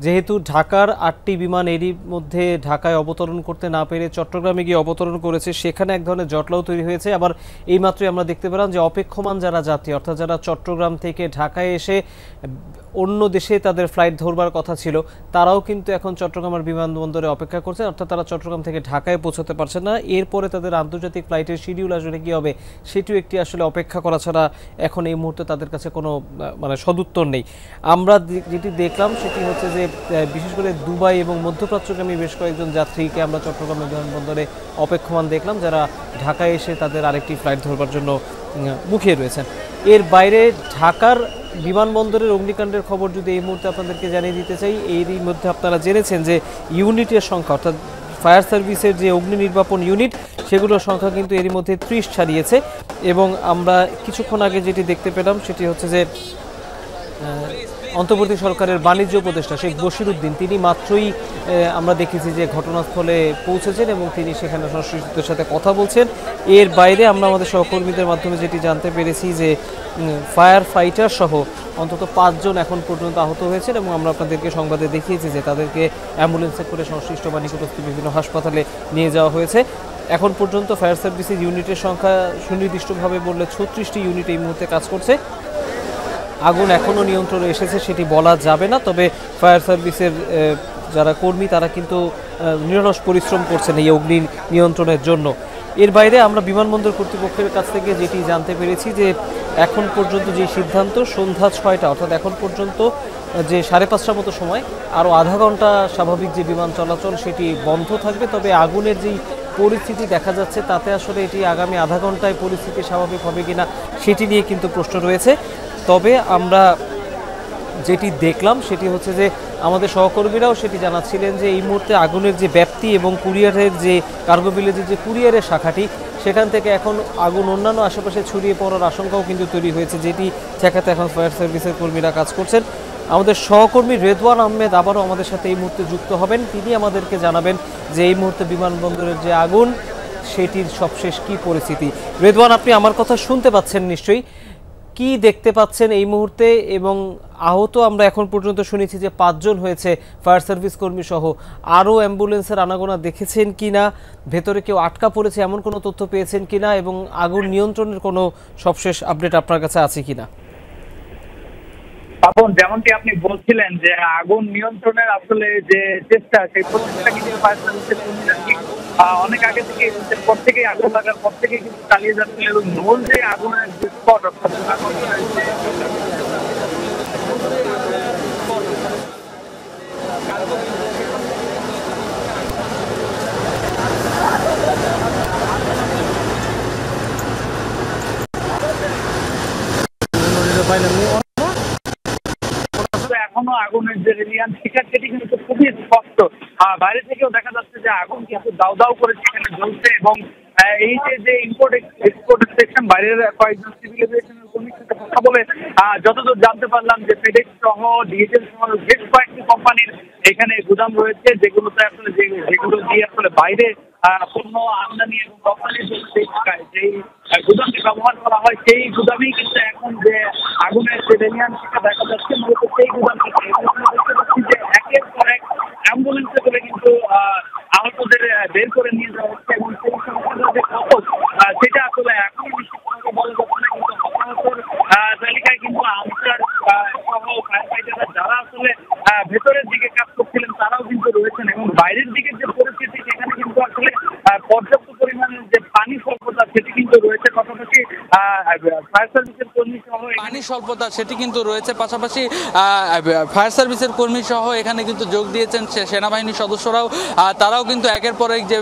যেহেতু ঢাকার ৮টি বিমান এরই মধ্যে ঢাকায় অবতরণ করতে না পেরে চট্টগ্রামে গিয়ে অবতরণ করেছে, সেখানে এক ধরনের জটলাও তৈরি হয়েছে। আবার এইমাত্রই আমরা দেখতে পেলাম যে অপেক্ষমান যারা যাত্রী, অর্থাৎ যারা চট্টগ্রাম থেকে ঢাকায় এসে অন্য দেশে তাদের ফ্লাইট ধরবার কথা ছিল, তারাও কিন্তু এখন চট্টগ্রামের বিমানবন্দরে অপেক্ষা করছে, অর্থাৎ তারা চট্টগ্রাম থেকে ঢাকায় পৌঁছতে পারছে না। এরপরে তাদের আন্তর্জাতিক ফ্লাইটের শিডিউল আসলে কী হবে সেটিও একটি আসলে অপেক্ষা করা ছাড়া এখন এই মুহূর্তে তাদের কাছে কোনো সদুত্তর নেই। আমরা যেটি দেখলাম সেটি হচ্ছে যে বিশেষ করে দুবাই এবং মধ্যপ্রাচ্যগামী বেশ কয়েকজন যাত্রীকে আমরা চট্টগ্রাম বিমানবন্দরে অপেক্ষমান দেখলাম, যারা ঢাকায় এসে তাদের আরেকটি ফ্লাইট ধরবার জন্য মুখিয়ে রয়েছেন। এর বাইরে ঢাকার বিমানবন্দরের অগ্নিকাণ্ডের খবর যদি এই মুহূর্তে আপনাদেরকে জানিয়ে দিতে চাই, এরই মধ্যে আপনারা জেনেছেন যে ইউনিটের সংখ্যা, অর্থাৎ ফায়ার সার্ভিসের যে অগ্নি নির্বাপন ইউনিট, সেগুলোর সংখ্যা কিন্তু এরই মধ্যে ৩০ ছাড়িয়েছে। এবং আমরা কিছুক্ষণ আগে যেটি দেখতে পেলাম সেটি হচ্ছে যে অন্তর্বর্তী সরকারের বাণিজ্য উপদেষ্টা শেখ বশিরউদ্দিন, তিনি মাত্রই আমরা দেখেছি যে ঘটনাস্থলে পৌঁছেছেন এবং তিনি সেখানে সংশ্লিষ্টদের সাথে কথা বলছেন। এর বাইরে আমরা আমাদের সহকর্মীদের মাধ্যমে যেটি জানতে পেরেছি যে ফায়ার ফাইটার সহ অন্তত ৫ জন এখন পর্যন্ত আহত হয়েছেন এবং আমরা আপনাদেরকে সংবাদে দেখিয়েছি যে তাদেরকে অ্যাম্বুলেন্সে করে সংশ্লিষ্ট বা নিকটস্থ বিভিন্ন হাসপাতালে নিয়ে যাওয়া হয়েছে। এখন পর্যন্ত ফায়ার সার্ভিসের ইউনিটের সংখ্যা সুনির্দিষ্টভাবে বললে ৩৬টি ইউনিট এই মুহূর্তে কাজ করছে। আগুন এখনও নিয়ন্ত্রণে এসেছে সেটি বলা যাবে না, তবে ফায়ার সার্ভিসের যারা কর্মী তারা কিন্তু নিরলস পরিশ্রম করছেন এই অগ্নি নিয়ন্ত্রণের জন্য। এর বাইরে আমরা বিমানবন্দর কর্তৃপক্ষের কাছ থেকে যেটি জানতে পেরেছি যে এখন পর্যন্ত যে সিদ্ধান্ত, সন্ধ্যা ৬টা অর্থাৎ এখন পর্যন্ত যে ৫:৩০টার মতো সময়, আরও আধা ঘন্টা স্বাভাবিক যে বিমান চলাচল সেটি বন্ধ থাকবে। তবে আগুনের যেই পরিস্থিতি দেখা যাচ্ছে তাতে আসলে এটি আগামী আধা ঘন্টায় পরিস্থিতি স্বাভাবিক হবে কিনা সেটি নিয়ে কিন্তু প্রশ্ন রয়েছে। তবে আমরা যেটি দেখলাম সেটি হচ্ছে যে আমাদের সহকর্মীরাও সেটি জানাচ্ছিলেন যে এই মুহূর্তে আগুনের যে ব্যাপ্তি এবং কুরিয়ারের যে কার্গো ভিলেজের যে কুরিয়ারের শাখাটি, সেখান থেকে এখন আগুন অন্যান্য আশেপাশে ছড়িয়ে পড়ার আশঙ্কাও কিন্তু তৈরি হয়েছে, যেটি ঠেকাতে এখন ফায়ার সার্ভিসের কর্মীরা কাজ করছেন। আমাদের সহকর্মী রেদওয়ান আহমেদ আবারও আমাদের সাথে এই মুহূর্তে যুক্ত হবেন, তিনি আমাদেরকে জানাবেন যে এই মুহূর্তে বিমানবন্দরের যে আগুন সেটির সবশেষ কী পরিস্থিতি। রেদওয়ান, আপনি আমার কথা শুনতে পাচ্ছেন নিশ্চয়ই, কি দেখতে পাচ্ছেন এই মুহূর্তে? এবং আহত আমরা এখন পর্যন্ত শুনেছি যে ৫ জন হয়েছে ফায়ার সার্ভিস কর্মী সহ, আরও অ্যাম্বুলেন্সের আনাগোনা দেখেছেন কিনা, ভেতরে কেউ আটকা পড়েছে এমন কোনো তথ্য পেয়েছেন কিনা, এবং আগুন নিয়ন্ত্রণের কোনো সবশেষ আপডেট আপনার কাছে আছে কিনা? এখন যেমনটি আপনি বলছিলেন যে আগুন নিয়ন্ত্রণের আসলে যে চেষ্টা, সেই প্রচেষ্টা কিন্তু ফায়ার সার্ভিসের কর্মীরা অনেক আগে থেকে পর থেকেই, আগুন লাগার পর থেকেই কিন্তু চালিয়ে যাচ্ছিল। এবং মূল যে আগুনের যে স্পট, অর্থাৎ এখনো আগুনের যে রেলিয়ান শিখা সেটি কিন্তু খুবই স্পষ্ট। বাইরে থেকেও দেখা যাচ্ছে যে আগুন কিন্তু দাউ দাউ করে সেখানে জ্বলছে। এবং এই যে ইম্পোর্ট এক্সপোর্ট সেকশন, বাইরের কয়েকজন সিভিল এভিয়েশনের কর্মীর সাথে কথা বলে যতদূর জানতে পারলাম যে ফেডেক্স সহ ডিএচএল সহ বেশ কয়েকটি কোম্পানির এখানে গুদাম রয়েছে, যেগুলোতে আসলে যেগুলো দিয়ে আসলে বাইরে পণ্য আমদানি এবং রপ্তানির জন্য যেই গুদামটি ব্যবহার করা হয়, সেই গুদামেই কিন্তু এখন যে আগুনের যে রেলিয়ান সেটা দেখা যাচ্ছে। মূলত সেই গুদামটি দেখতে পাচ্ছি যে একের পর এক অ্যাম্বুলেন্সে করে কিন্তু আহতদের বের করে নিয়ে যাওয়া হচ্ছে। এবং সেই সংখ্যাটা যে কত সেটা আসলে এখনো নিশ্চিতভাবে বলা যাচ্ছে না। কিন্তু হতাহতর তালিকায় কিন্তু আনসার সহ ফায়ার ফাইটাররা যারা আসলে ভেতরের দিকে কাজ করছিলেন তারাও কিন্তু রয়েছেন। এবং বাইরের দিকের যে পরিস্থিতি, সেখানে কিন্তু আসলে পর্যাপ্ত পরিমাণে যে পানি স্বল্পতা সেটি কিন্তু রয়েছে, পাশাপাশি ফায়ার সার্ভিসের কর্মী সহ পানি স্বল্পতা সেটি কিন্তু রয়েছে, পাশাপাশি ফায়ার সার্ভিসের কর্মী সহ এখানে কিন্তু যোগ দিয়েছেন সেনাবাহিনীর সদস্যরাও। তারাও কিন্তু একের পর এক যে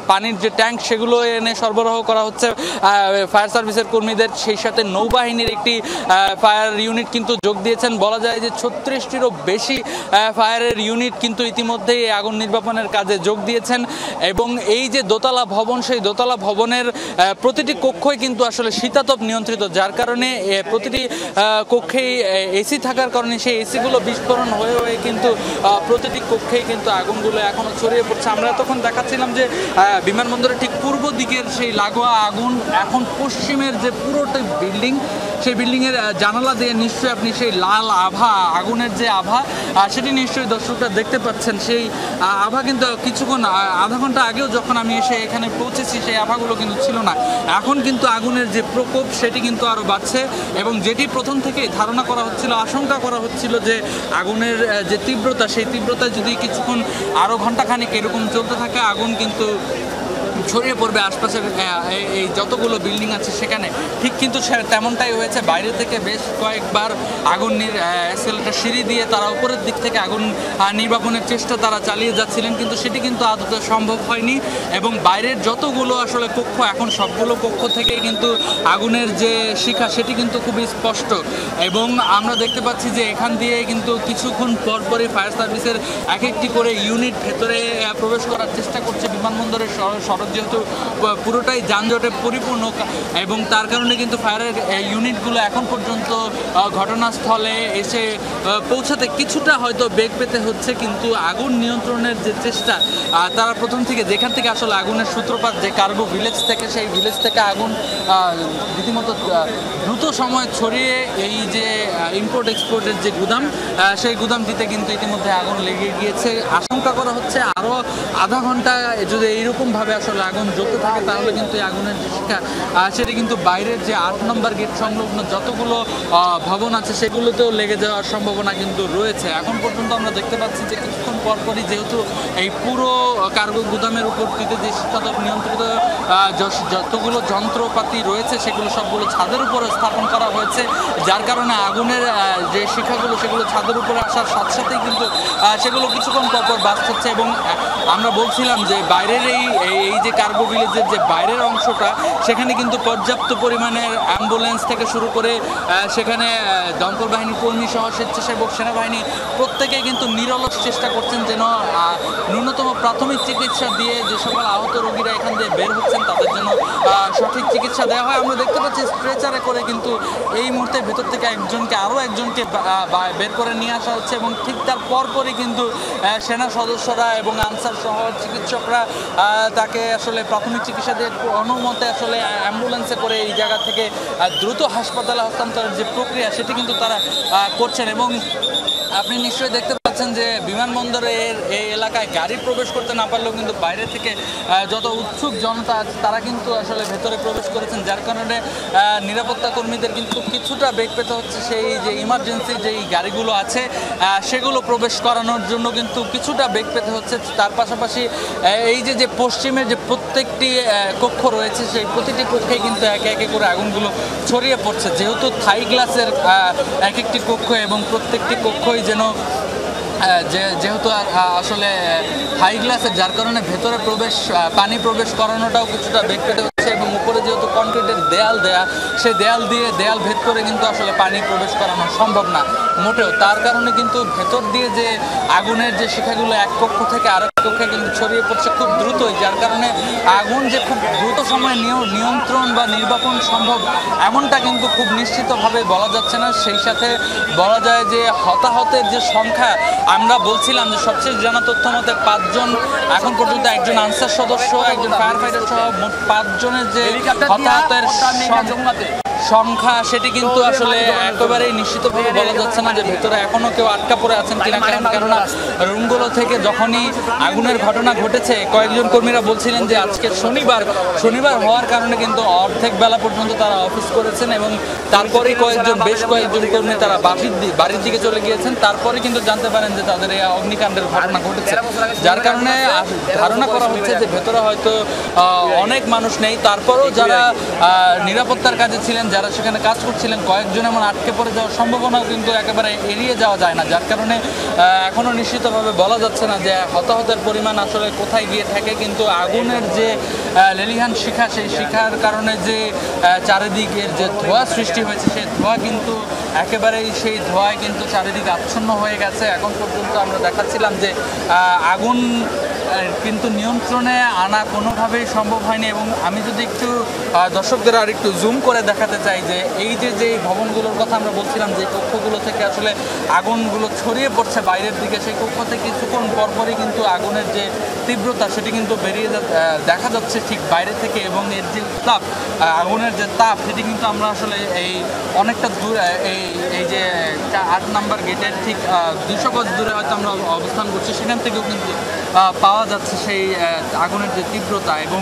পানির যে ট্যাঙ্ক সেগুলো এনে সরবরাহ করা হচ্ছে ফায়ার সার্ভিসের কর্মীদের। সেই সাথে নৌবাহিনীর একটি ফায়ার ইউনিট কিন্তু যোগ দিয়েছেন। বলা যায় যে ৩৬টিরও বেশি ফায়ারের ইউনিট কিন্তু ইতিমধ্যেই আগুন নির্বাপনের কাজে যোগ দিয়েছেন। এবং এই যে দোতলা ভবন, সেই দোতলা ভবনের প্রতিটি কক্ষই কিন্তু আসলে শীতাতপ নিয়ন্ত্রিত, যার কারণে প্রতিটি কক্ষেই এসি থাকার কারণে সেই এসিগুলো বিস্ফোরণ হয়ে হয়ে কিন্তু প্রতিটি কক্ষেই কিন্তু আগুনগুলো এখনও ছড়িয়ে পড়ছে। আমরা তখন দেখাচ্ছিলাম যে বিমানবন্দরের ঠিক পূর্ব দিকের সেই লাগোয়া আগুন এখন পশ্চিমের যে পুরোটা বিল্ডিং সেই বিল্ডিংয়ের জানালা দিয়ে নিশ্চয়ই আপনি সেই লাল আভা, আগুনের যে আভা সেটি নিশ্চয়ই দর্শকরা দেখতে পাচ্ছেন। সেই আভা কিন্তু কিছুক্ষণ আধা ঘন্টা আগেও যখন আমি এসে এখানে পৌঁছেছি সেই আভাগুলো কিন্তু ছিল না। এখন কিন্তু আগুনের যে প্রকোপ সেটি কিন্তু আরও বাড়ছে এবং যেটি প্রথম থেকেই ধারণা করা হচ্ছিল, আশঙ্কা করা হচ্ছিল যে আগুনের যে তীব্রতা, সেই তীব্রতা যদি কিছুক্ষণ আরও ঘন্টাখানেক এরকম চলতে থাকে আগুন কিন্তু ছড়িয়ে পড়বে আশপাশের এই যতগুলো বিল্ডিং আছে সেখানে। ঠিক কিন্তু তেমনটাই হয়েছে। বাইরে থেকে বেশ কয়েকবার আগুন এসকেলেটর সিঁড়ি দিয়ে তারা উপরের দিক থেকে আগুন নির্বাপনের চেষ্টা তারা চালিয়ে যাচ্ছিলেন, কিন্তু সেটি কিন্তু আদতে সম্ভব হয়নি। এবং বাইরের যতগুলো আসলে কক্ষ, এখন সবগুলো কক্ষ থেকেই কিন্তু আগুনের যে শিখা সেটি কিন্তু খুবই স্পষ্ট। এবং আমরা দেখতে পাচ্ছি যে এখান দিয়ে কিন্তু কিছুক্ষণ পরপরই ফায়ার সার্ভিসের এক একটি করে ইউনিট ভেতরে প্রবেশ করার চেষ্টা করছে। বিমানবন্দরের সড়ক যেহেতু পুরোটাই যানজটে পরিপূর্ণ এবং তার কারণে কিন্তু ফায়ারের ইউনিটগুলো এখন পর্যন্ত ঘটনাস্থলে এসে পৌঁছাতে কিছুটা হয়তো বেগ পেতে হচ্ছে, কিন্তু আগুন নিয়ন্ত্রণের যে চেষ্টা তারা প্রথম থেকে যেখান থেকে আসলে আগুনের সূত্রপাত, যে কার্গো ভিলেজ থেকে, সেই ভিলেজ থেকে আগুন রীতিমতো দ্রুত সময় ছড়িয়ে এই যে ইম্পোর্ট এক্সপোর্টের যে গুদাম, সেই গুদামটিতে কিন্তু ইতিমধ্যে আগুন লেগে গিয়েছে। আশঙ্কা করা হচ্ছে আরও আধা ঘন্টা যদি এইরকমভাবে আসলে আগুন জ্বলতে থাকে তাহলে কিন্তু এই আগুনের যে শিখা সেটি কিন্তু বাইরের যে 8 নম্বর গেট সংলগ্ন যতগুলো ভবন আছে সেগুলোতেও লেগে যাওয়ার সম্ভাবনা কিন্তু রয়েছে। এখন পর্যন্ত আমরা দেখতে পাচ্ছি যে কিছুক্ষণ পরপরই যেহেতু এই পুরো কার্গো গুদামের উপর দিতে যে শীতাতপ নিয়ন্ত্রিত যতগুলো যন্ত্রপাতি রয়েছে সেগুলো সবগুলো ছাদের উপরে স্থাপন করা হয়েছে, যার কারণে আগুনের যে শিখাগুলো সেগুলো ছাদের উপরে আসার সাথে সাথেই কিন্তু সেগুলো কিছুক্ষণ পরপর বাস্ট হচ্ছে। এবং আমরা বলছিলাম যে বাইরের এই যে কার্গো ভিলেজের যে বাইরের অংশটা সেখানে কিন্তু পর্যাপ্ত পরিমাণের অ্যাম্বুলেন্স থেকে শুরু করে সেখানে দমকল বাহিনীর কর্মী সহ স্বেচ্ছাসেবক সেনাবাহিনী প্রত্যেকেই কিন্তু নিরলস চেষ্টা করছেন যেন ন্যূনতম প্রাথমিক চিকিৎসা দিয়ে যে সকল আহত রোগীরা এখান দিয়ে বের হচ্ছেন তাদের জন্য সঠিক চিকিৎসা দেওয়া হয়। আমরা দেখতে পাচ্ছি স্ট্রেচারে করে কিন্তু এই মুহূর্তে ভেতর থেকে আরও একজনকে বের করে নিয়ে আসা হচ্ছে এবং ঠিক তার পরপরই কিন্তু সেনা সদস্যরা এবং আনসার সহ চিকিৎসকরা তাকে আসলে প্রাথমিক চিকিৎসা দিয়ে অনুমতে আসলে অ্যাম্বুলেন্সে করে এই জায়গা থেকে দ্রুত হাসপাতালে হস্তান্তরের যে প্রক্রিয়া সেটি কিন্তু তারা করছেন। এবং আপনি নিশ্চয়ই দেখতে পাচ্ছেন যে বিমানবন্দরের এই এলাকায় গাড়ি প্রবেশ করতে না পারলেও কিন্তু বাইরে থেকে যত উৎসুক জনতা আছে তারা কিন্তু আসলে ভেতরে প্রবেশ করেছেন, যার কারণে নিরাপত্তা কর্মীদের কিন্তু কিছুটা বেগ পেতে হচ্ছে সেই যে ইমার্জেন্সি যেই গাড়িগুলো আছে সেগুলো প্রবেশ করানোর জন্য কিন্তু কিছুটা বেগ পেতে হচ্ছে। তার পাশাপাশি এই যে পশ্চিমের যে প্রত্যেকটি কক্ষ রয়েছে সেই প্রতিটি কক্ষে কিন্তু একে একে করে আগুনগুলো ছড়িয়ে পড়ছে, যেহেতু থাই গ্লাসের এক একটি কক্ষ এবং প্রত্যেকটি কক্ষই যেন যেহেতু আসলে হাই গ্লাসের, যার কারণে ভেতরে পানি প্রবেশ করানোটাও কিছুটা বেগ পেতে হচ্ছে। এবং উপরে যেহেতু কংক্রিটের দেয়াল দেয়া, সেই দেয়াল ভেদ করে কিন্তু আসলে পানি প্রবেশ করানো সম্ভব না মোটেও। তার কারণে কিন্তু ভেতর দিয়ে যে আগুনের যে শিখাগুলো এক কক্ষ থেকে আরেক কক্ষে কিন্তু ছড়িয়ে পড়ছে খুব দ্রুতই, যার কারণে আগুন যে খুব দ্রুত সময়ে নিয়ন্ত্রণ বা নির্বাপন সম্ভব এমনটা কিন্তু খুব নিশ্চিতভাবে বলা যাচ্ছে না। সেই সাথে বলা যায় যে হতাহতের যে সংখ্যা, আমরা বলছিলাম যে সবচেয়ে জানা তথ্য মতে 5 জন, এখন পর্যন্ত একজন আনসার সদস্য, একজন ফায়ার ফাইটার সহ মোট 5 জনের যে হতাহতের সংখ্যা সেটি কিন্তু আসলে একেবারেই নিশ্চিতভাবে বলা যাচ্ছে না যে ভেতরে এখনো কেউ আটকা পড়ে আছেন কিনা। কেননা রুমগুলো থেকে যখনই আগুনের ঘটনা ঘটেছে কয়েকজন কর্মীরা বলছিলেন যে আজকে শনিবার হওয়ার কারণে কিন্তু অর্ধেক বেলা পর্যন্ত তারা অফিস করেছেন এবং তারপরেই বেশ কয়েকজন কর্মী তারা বাড়ির দিকে চলে গিয়েছেন। তারপরে কিন্তু জানতে পারেন যে তাদের এই অগ্নিকাণ্ডের ঘটনা ঘটেছে, যার কারণে ধারণা করা হচ্ছে যে ভেতরে হয়তো অনেক মানুষ নেই। তারপরেও যারা নিরাপত্তার কাজে ছিলেন, যারা সেখানে কাজ করছিলেন, কয়েকজন এমন আটকে পড়ে যাওয়ার সম্ভাবনাও কিন্তু একেবারে এড়িয়ে যাওয়া যায় না, যার কারণে এখনও নিশ্চিতভাবে বলা যাচ্ছে না যে হতাহতের পরিমাণ আসলে কোথায় গিয়ে থাকে। কিন্তু আগুনের যে লেলিহান শিখা, সেই শিখার কারণে যে চারিদিকের যে ধোঁয়া সৃষ্টি হয়েছে সেই ধোঁয়া কিন্তু একেবারেই সেই ধোঁয়ায় কিন্তু চারিদিকে আচ্ছন্ন হয়ে গেছে। এখন পর্যন্ত আমরা দেখাচ্ছিলাম যে আগুন কিন্তু নিয়ন্ত্রণে আনা কোনোভাবেই সম্ভব হয়নি। এবং আমি যদি একটু দর্শকদের আর একটু জুম করে দেখাতে চাই যে এই যে ভবনগুলোর কথা আমরা বলছিলাম, যে কক্ষগুলো থেকে আসলে আগুনগুলো ছড়িয়ে পড়ছে বাইরের দিকে, সেই কক্ষ থেকে কিছুক্ষণ পরপরই কিন্তু আগুনের যে তীব্রতা সেটি কিন্তু দেখা যাচ্ছে ঠিক বাইরে থেকে। এবং এর যে তাপ, আগুনের যে তাপ, সেটি কিন্তু আমরা আসলে এই অনেকটা দূর, এই যে 8 নম্বর গেটের ঠিক 200 গজ দূরে হয়তো আমরা অবস্থান করছি, সেখান থেকেও কিন্তু পাওয়া যাচ্ছে সেই আগুনের যে তীব্রতা। এবং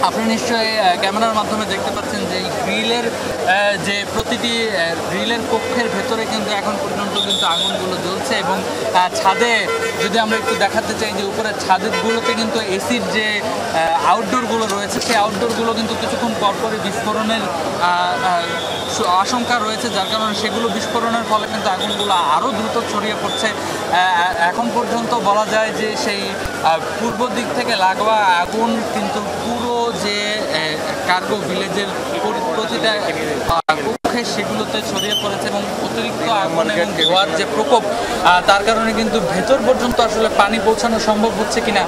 আপনি নিশ্চয়ই ক্যামেরার মাধ্যমে দেখতে পাচ্ছেন যে এই গ্রিলের যে প্রতিটি গ্রিলের কক্ষের ভেতরে কিন্তু এখন পর্যন্ত কিন্তু আগুনগুলো জ্বলছে। এবং ছাদে যদি আমরা একটু দেখাতে চাই যে উপরের ছাদেরগুলোতে কিন্তু এসির যে আউটডোরগুলো রয়েছে, সেই আউটডোরগুলো কিন্তু কিছুক্ষণ পরপরই বিস্ফোরণের আশঙ্কা রয়েছে, যার কারণে সেগুলো বিস্ফোরণের ফলে কিন্তু আগুনগুলো আরও দ্রুত ছড়িয়ে পড়ছে। এখন পর্যন্ত বলা যায় যে সেই পূর্ব দিক থেকে লাগোয়া আগুন কিন্তু পুরো যে কার্গো ভিলেজের প্রতিটা কক্ষে সেগুলোতে ছড়িয়ে পড়েছে। এবং অতিরিক্ত আগুন এবং ধোঁয়ার যে প্রকোপ, তার কারণে কিন্তু ভেতর পর্যন্ত আসলে পানি পৌঁছানো সম্ভব হচ্ছে কিনা